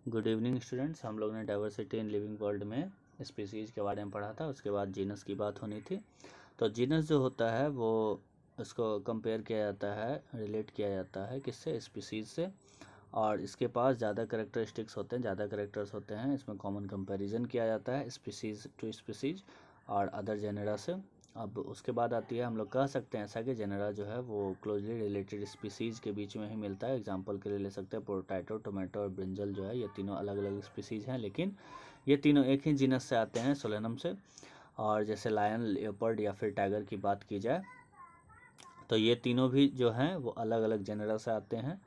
Good evening students. हम लोग ने डाइवर्सिटी इन लिविंग वर्ल्ड में स्पीसीज के बारे में पढ़ा था। उसके बाद जीनस की बात होनी थी। तो जीनस जो होता है वो उसको कंपेयर किया जाता है, रिलेट किया जाता है किससे, स्पीसीज से। और इसके पास ज़्यादा करेक्टरिस्टिक्स होते हैं, ज़्यादा करेक्टर्स होते हैं। इसमें कॉमन कंपैरिजन किया जाता है स्पीसीज टू स्पीसीज और अदर जेनेरा से। अब उसके बाद आती है, हम लोग कह सकते हैं ऐसा कि जेनेरा जो है वो क्लोजली रिलेटेड स्पीसीज़ के बीच में ही मिलता है। एग्जांपल के लिए ले सकते हैं पोटैटो, टोमेटो और ब्रिंजल जो है, ये तीनों अलग अलग स्पीसीज़ हैं, लेकिन ये तीनों एक ही जीनस से आते हैं, सोलेनम से। और जैसे लायन, लेपर्ड या फिर टाइगर की बात की जाए तो ये तीनों भी जो हैं वो अलग अलग जेनेरा से आते हैं,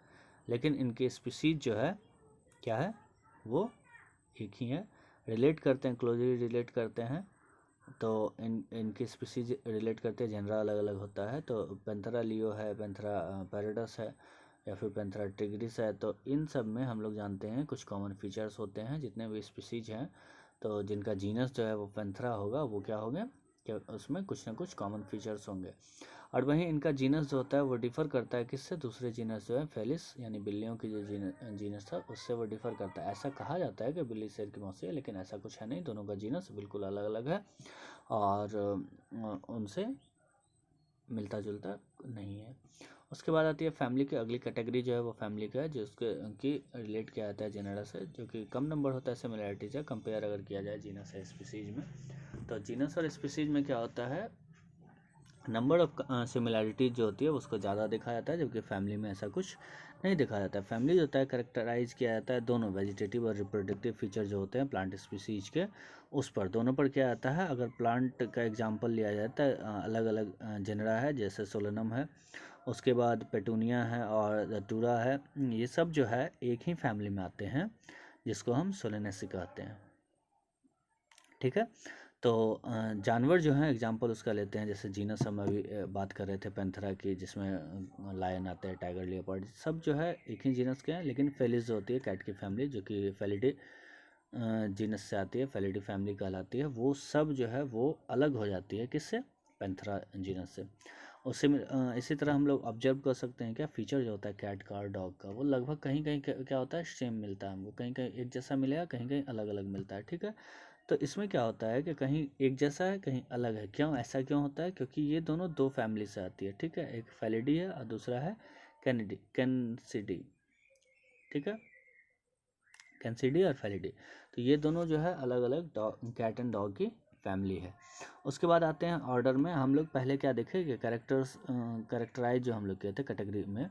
लेकिन इनके स्पीसीज जो है क्या है, वो एक ही है। रिलेट करते हैं, क्लोजली रिलेट करते हैं, तो इनकी स्पीसीज रिलेट करते हैं, जेनरा अलग अलग होता है। तो पेंथेरा लियो है, पेंथेरा पैराडस है, या फिर पेंथेरा टिग्रिस है। तो इन सब में हम लोग जानते हैं कुछ कॉमन फीचर्स होते हैं। जितने भी स्पीसीज हैं तो जिनका जीनस जो है वो पेंथेरा होगा, वो क्या होंगे कि उसमें कुछ ना कुछ कॉमन फीचर्स होंगे। और वहीं इनका जीनस जो होता है वो डिफ़र करता है किससे, दूसरे जीनस जो है फेलिस यानी बिल्लियों की जो जीनस था उससे वो डिफ़र करता है। ऐसा कहा जाता है कि बिल्ली शेर की मौसी है, लेकिन ऐसा कुछ है नहीं। दोनों का जीनस बिल्कुल अलग अलग है और उनसे मिलता जुलता नहीं है। उसके बाद आती है फैमिली की अगली कैटेगरी जो है वो फैमिली का है, जिसके की रिलेट किया जाता है जेनेरा से, जो कि कम नंबर होता है सिमिलैरिटीज है कंपेयर अगर किया जाए जीनस या स्पीसीज में। तो जीनस और स्पीसीज में क्या होता है, नंबर ऑफ सिमिलैरिटीज जो होती है उसको ज़्यादा देखा जाता है, जबकि फैमिली में ऐसा कुछ नहीं देखा जाता है। फैमिली जो होता है करेक्टराइज किया जाता है दोनों वेजिटेटिव और रिप्रोडक्टिव फीचर जो होते हैं प्लांट स्पीसीज के, उस पर दोनों पर क्या आता है। अगर प्लांट का एग्जांपल लिया जाता है, अलग अलग जेनरा है, जैसे सोलेनम है, उसके बाद पेटूनिया है और दतूरा है, ये सब जो है एक ही फैमिली में आते हैं, जिसको हम सोलेनेसी कहते हैं। ठीक है। तो जानवर जो हैं एग्जांपल उसका लेते हैं, जैसे जीनस हम अभी बात कर रहे थे पेंथेरा की, जिसमें लायन आते हैं, टाइगर, लियोपार्ड, सब जो है एक ही जीनस के हैं। लेकिन फेलिस जो होती है कैट की फैमिली, जो कि फेलिडी जीनस से आती है, फेलिडी फैमिली कहलाती है, वो सब जो है वो अलग हो जाती है किससे, पेंथेरा जीनस से। उससे इसी तरह हम लोग ऑब्जर्व कर सकते हैं क्या, फीचर जो होता है कैट का और डॉग का, वो लगभग कहीं कहीं क्या होता है, सेम मिलता है हमको, कहीं कहीं एक जैसा मिलेगा, कहीं कहीं अलग अलग मिलता है। ठीक है। तो इसमें क्या होता है कि कहीं एक जैसा है, कहीं अलग है। क्यों ऐसा क्यों होता है, क्योंकि ये दोनों दो फैमिली से आती है। ठीक है, एक फेलिडी है और दूसरा है कैनसिडी। ठीक है, कैनसिडी और फेलिडी, तो ये दोनों जो है अलग अलग कैट एंड डॉग की फैमिली है। उसके बाद आते हैं ऑर्डर में। हम लोग पहले क्या देखे कि कैरेक्टराइज जो हम लोग किए थे कैटेगरी में,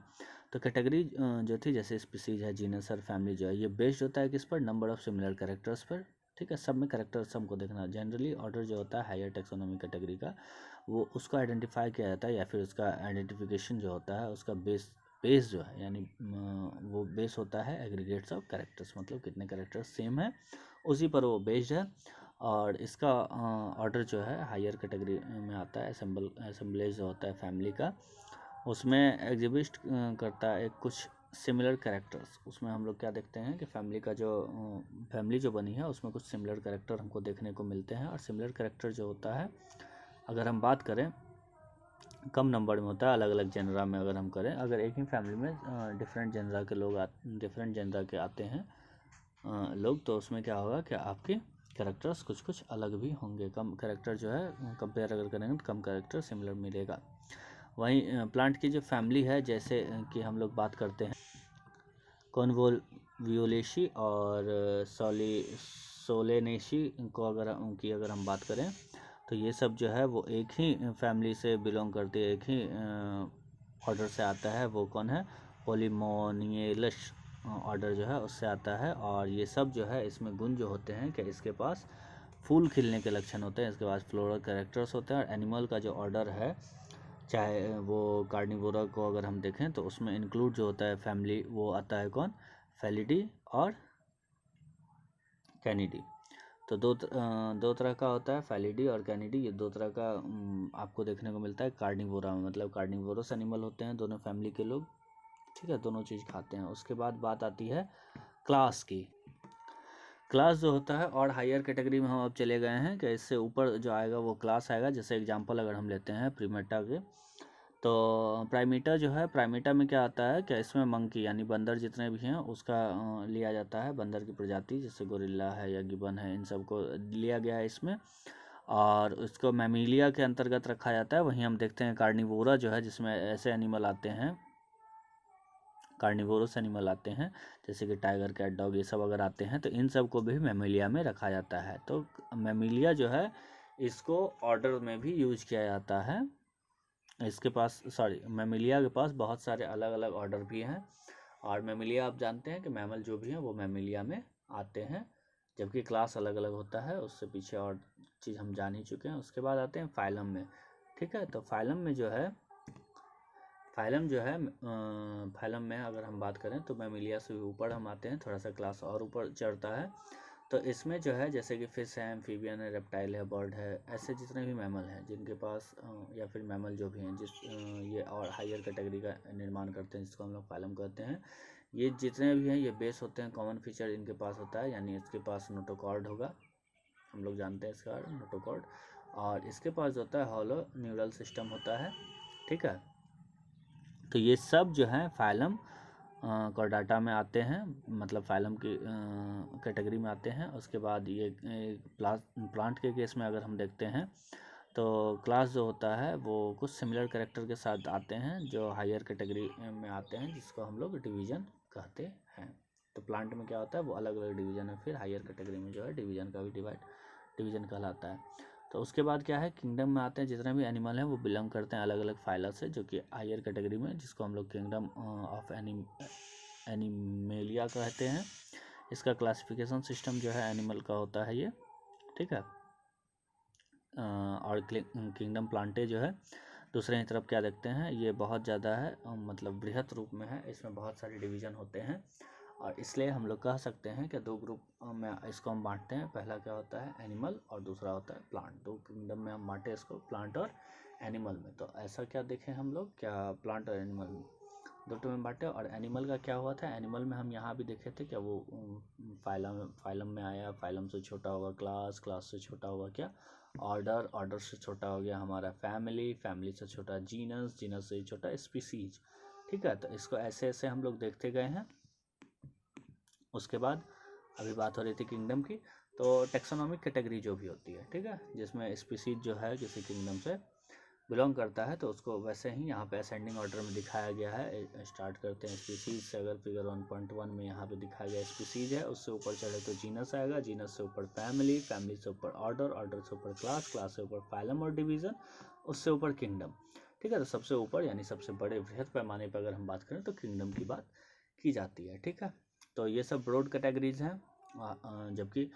तो कैटेगरी जो थी, जैसे स्पीसीज है, जीनस और फैमिली जो है, ये बेस्ड होता है किस पर, नंबर ऑफ सिमिलर कैरेक्टर्स पर। ठीक है, सब में कैरेक्टर्स हमको देखना। जनरली ऑर्डर जो होता है हायर टेक्सोनॉमी कैटेगरी का, वो उसको आइडेंटिफाई किया जाता है, या फिर उसका आइडेंटिफिकेशन जो होता है उसका बेस जो है, यानी वो बेस होता है एग्रीगेट्स ऑफ कैरेक्टर्स, मतलब कितने कैरेक्टर्स सेम है उसी पर वो बेस्ड है। और इसका ऑर्डर जो है हायर कैटेगरी में आता है। असेंबलेज जो होता है फैमिली का, उसमें एग्जिबिट करता है कुछ सिमिलर कैरेक्टर्स। उसमें हम लोग क्या देखते हैं कि फैमिली का जो फैमिली जो बनी है उसमें कुछ सिमिलर कैरेक्टर हमको देखने को मिलते हैं। और सिमिलर कैरेक्टर जो होता है, अगर हम बात करें, कम नंबर में होता है अलग अलग जेनरा में। अगर हम करें, अगर एक ही फैमिली में डिफरेंट जेनरा के लोग डिफरेंट जेनरा के आते हैं लोग, तो उसमें क्या होगा कि आपके कैरेक्टर्स कुछ कुछ अलग भी होंगे। कम कैरेक्टर जो है कंपेयर अगर करेंगे तो कम कैरेक्टर सिमिलर मिलेगा। वहीं प्लांट की जो फैमिली है, जैसे कि हम लोग बात करते हैं कॉन्वोल्यूलेशी और सोलेनेशी को, अगर हम बात करें, तो ये सब जो है वो एक ही फैमिली से बिलोंग करती है, एक ही ऑर्डर से आता है। वो कौन है, पोलीमोनियलस ऑर्डर जो है उससे आता है। और ये सब जो है, इसमें गुण जो होते हैं कि इसके पास फूल खिलने के लक्षण होते हैं, इसके पास फ्लोरल कैरेक्टर्स होते हैं। और एनिमल का जो ऑर्डर है, चाहे वो कार्निवोरा को अगर हम देखें तो उसमें इंक्लूड जो होता है फैमिली, वो आता है कौन, फेलिडी और कैनिडी। तो दो तरह का होता है, फेलिडी और कैनिडी, ये दो तरह का आपको देखने को मिलता है कार्निवोरा में। मतलब कार्निवोरस एनिमल होते हैं दोनों फैमिली के लोग। ठीक है, दोनों चीज़ खाते हैं। उसके बाद बात आती है क्लास की। क्लास जो होता है, और हायर कैटेगरी में हम अब चले गए हैं कि इससे ऊपर जो आएगा वो क्लास आएगा। जैसे एग्जांपल अगर हम लेते हैं प्रीमेटा के, तो प्राइमेटा जो है, प्राइमेटा में क्या आता है, क्या इसमें मंकी यानी बंदर जितने भी हैं उसका लिया जाता है, बंदर की प्रजाति जैसे गोरिल्ला है या गिबन है, इन सब को लिया गया है इसमें, और उसको मैमीलिया के अंतर्गत रखा जाता है। वहीं हम देखते हैं कार्निवोरा जो है, जिसमें ऐसे एनिमल आते हैं, कार्निवोरस एनिमल आते हैं जैसे कि टाइगर, कैट, डॉग, ये सब अगर आते हैं तो इन सब को भी मैमिलिया में रखा जाता है। तो मैमिलिया जो है इसको ऑर्डर में भी यूज किया जाता है। इसके पास मैमिलिया के पास बहुत सारे अलग अलग ऑर्डर भी हैं, और मैमिलिया आप जानते हैं कि मैमल जो भी हैं वो मैमिलिया में आते हैं, जबकि क्लास अलग अलग होता है, उससे पीछे और चीज़ हम जान ही चुके हैं। उसके बाद आते हैं फाइलम में। ठीक है, तो फाइलम में जो है, फाइलम में अगर हम बात करें तो मैमिलिया से भी ऊपर हम आते हैं, थोड़ा सा क्लास और ऊपर चढ़ता है। तो इसमें जो है जैसे कि फिश है, एम्फीबियन है, रेप्टाइल है, बर्ड है, ऐसे जितने भी मैमल हैं जिनके पास या फिर मैमल जो भी हैं ये और हायर कैटेगरी का निर्माण करते हैं, जिसको हम लोग फाइलम कहते हैं। ये जितने भी हैं ये बेस होते हैं, कॉमन फीचर इनके पास होता है, यानी इसके पास नोटोकॉर्ड होगा, हम लोग जानते हैं इसका नोटोकॉर्ड, और इसके पास जो होता है हॉलो न्यूरल सिस्टम होता है। ठीक है, तो ये सब जो है फाइलम कॉर्डाटा में आते हैं, मतलब फाइलम की कैटेगरी में आते हैं। उसके बाद ये प्लांट के केस में अगर हम देखते हैं तो क्लास जो होता है वो कुछ सिमिलर कैरेक्टर के साथ आते हैं जो हायर कैटेगरी में आते हैं, जिसको हम लोग डिवीज़न कहते हैं। तो प्लांट में क्या होता है वो अलग अलग डिवीज़न है, फिर हायर कैटेगरी में जो है डिवीज़न का भी डिवीज़न कहलाता है। तो उसके बाद क्या है, किंगडम में आते हैं, जितने भी एनिमल हैं वो बिलोंग करते हैं अलग अलग फाइला से, जो कि हायर कैटेगरी में, जिसको हम लोग किंगडम ऑफ एनिमेलिया कहते हैं। इसका क्लासिफिकेशन सिस्टम जो है एनिमल का होता है ये। ठीक है, और किंगडम प्लांटे जो है दूसरे ही तरफ क्या देखते हैं, ये बहुत ज़्यादा है, मतलब बृहत रूप में है, इसमें बहुत सारे डिवीज़न होते हैं, और इसलिए हम लोग कह सकते हैं कि दो ग्रुप में इसको हम बांटते हैं। पहला क्या होता है एनिमल, और दूसरा होता है प्लांट। दो किंगडम में हम बांटे इसको, प्लांट और एनिमल में। तो ऐसा क्या देखें हम लोग, क्या प्लांट और एनिमल में दो में बांटे। और एनिमल का क्या हुआ था, एनिमल में हम यहाँ भी देखे थे क्या वो फाइलम में आया, फाइलम से छोटा होगा क्लास, क्लास से छोटा होगा क्या ऑर्डर, ऑर्डर से छोटा हो गया हमारा फैमिली, फैमिली से छोटा जीनस, जीनस से छोटा स्पीसीज। ठीक है, तो इसको ऐसे ऐसे हम लोग देखते गए हैं। उसके बाद अभी बात हो रही थी किंगडम की, तो टेक्सोनॉमिक कैटेगरी जो भी होती है, ठीक है, जिसमें स्पीसीज जो है किसी किंगडम से बिलोंग करता है, तो उसको वैसे ही यहाँ पे असेंडिंग ऑर्डर में दिखाया गया है। स्टार्ट करते हैं स्पीसीज से, अगर फिगर 1.1 में यहाँ पे दिखाया गया स्पीसीज है, उससे ऊपर चढ़े तो जीनस आएगा, जीनस से ऊपर फैमिली, फैमिली से ऊपर ऑर्डर, ऑर्डर से ऊपर क्लास, क्लास से ऊपर फाइलम और डिवीज़न, उससे ऊपर किंगडम। ठीक है, तो सबसे ऊपर यानी सबसे बड़े बृहद पैमाने पर अगर हम बात करें तो किंगडम की बात की जाती है। ठीक है, तो ये सब ब्रॉड कैटेगरीज हैं, जबकि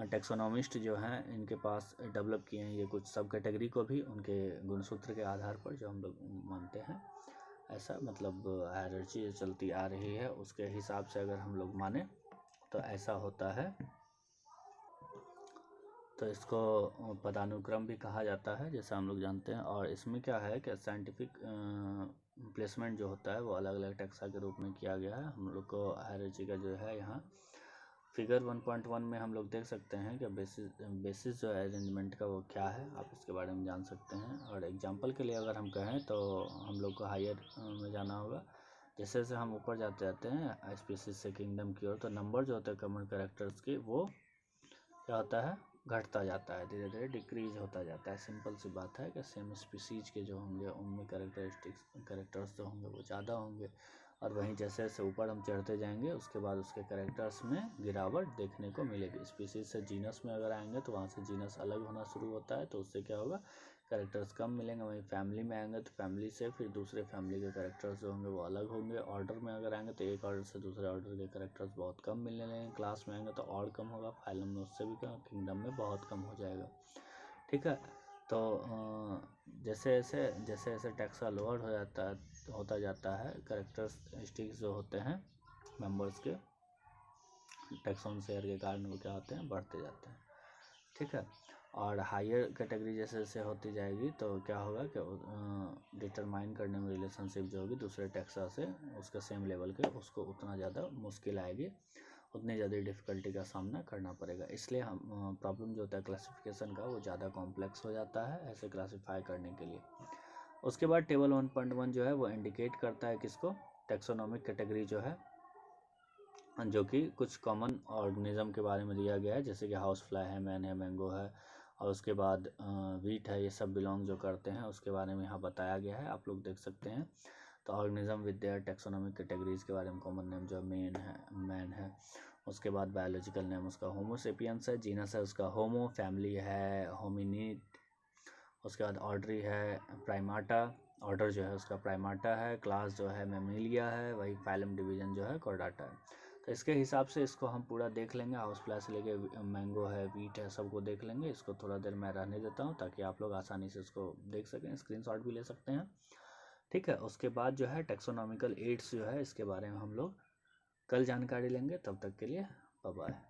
टेक्सोनॉमिस्ट जो हैं इनके पास डेवलप किए हैं ये कुछ सब कैटेगरी को भी उनके गुणसूत्र के आधार पर, जो हम लोग मानते हैं ऐसा, मतलब हायरार्ची चलती आ रही है उसके हिसाब से अगर हम लोग माने तो ऐसा होता है। तो इसको पदानुक्रम भी कहा जाता है जैसा हम लोग जानते हैं। और इसमें क्या है कि साइंटिफिक प्लेसमेंट जो होता है वो अलग अलग टैक्सा के रूप में किया गया है। हम लोग को हायरार्ची का जो है यहाँ फिगर 1.1 में हम लोग देख सकते हैं कि बेसिस जो है अरेंजमेंट का वो क्या है, आप इसके बारे में जान सकते हैं। और एग्जांपल के लिए अगर हम कहें तो हम लोग को हायर में जाना होगा, जैसे जैसे हम ऊपर जाते जाते हैं स्पीसीज से किंगडम की ओर, तो नंबर जो होता है कॉमन कैरेक्टर्स की वो क्या होता है घटता जाता है, धीरे धीरे डिक्रीज होता जाता है। सिंपल सी बात है कि सेम स्पीसीज के जो होंगे उनमें कैरेक्टर्स जो होंगे वो ज़्यादा होंगे, और वहीं जैसे जैसे ऊपर हम चढ़ते जाएंगे उसके बाद उसके कैरेक्टर्स में गिरावट देखने को मिलेगी। स्पीसीज से जीनस में अगर आएंगे तो वहाँ से जीनस अलग होना शुरू होता है, तो उससे क्या होगा कैरेक्टर्स कम मिलेंगे। वहीं फैमिली में आएंगे तो फैमिली से फिर दूसरे फैमिली के कैरेक्टर्स जो होंगे वो अलग होंगे। ऑर्डर में अगर आएंगे तो एक ऑर्डर से दूसरे ऑर्डर के कैरेक्टर्स बहुत कम मिलने लगेंगे। क्लास में आएंगे तो और कम होगा, फाइलम में उससे भी कम, किंगडम में बहुत कम हो जाएगा। ठीक है, तो जैसे जैसे टैक्सा लोअर हो जाता है, होता जाता है, कैरेक्टरिस्टिक्स जो होते हैं मेंबर्स के टैक्सोन शेयर के कारण वो क्या होते हैं बढ़ते जाते हैं। ठीक है, और हायर कैटेगरी जैसे जैसे होती जाएगी तो क्या होगा कि डिटरमाइन करने में रिलेशनशिप जो होगी दूसरे टैक्सा से उसका सेम लेवल के, उसको उतना ज़्यादा मुश्किल आएगी, उतनी ज़्यादा डिफ़िकल्टी का सामना करना पड़ेगा। इसलिए हम प्रॉब्लम जो होता है क्लासिफिकेशन का वो ज़्यादा कॉम्प्लेक्स हो जाता है ऐसे क्लासीफाई करने के लिए। उसके बाद टेबल 1.1 जो है वो इंडिकेट करता है किसको, टैक्सोनॉमिक कैटेगरी जो है, जो कि कुछ कॉमन ऑर्गेनिज्म के बारे में दिया गया है, जैसे कि हाउस फ्लाई है, मैन है, मैंगो है, और उसके बाद वीट है, ये सब बिलोंग जो करते हैं उसके बारे में यहाँ बताया गया है, आप लोग देख सकते हैं। तो organism with their taxonomic categories के बारे में कॉमन नेम जो मैन है। उसके बाद बायोलॉजिकल नेम उसका होमो सेपियंस है, जीनस है उसका होमो, फैमिली है होमिनिड, उसके बाद ऑर्डरी है प्राइमाटा, ऑर्डर जो है उसका प्राइमाटा है, क्लास जो है मैमिलिया है, वही फाइलम डिवीजन जो है कॉर्डाटा है। तो इसके हिसाब से इसको हम पूरा देख लेंगे, हाउस फ्लाई से लेके मैंगो है, वीट है, सबको देख लेंगे। इसको थोड़ा देर मैं रहने देता हूँ ताकि आप लोग आसानी से इसको देख सकें, स्क्रीनशॉट भी ले सकते हैं, ठीक है। उसके बाद जो है टैक्सोनॉमिकल एड्स जो है इसके बारे में हम लोग कल जानकारी लेंगे। तब तक के लिए बाय बाय।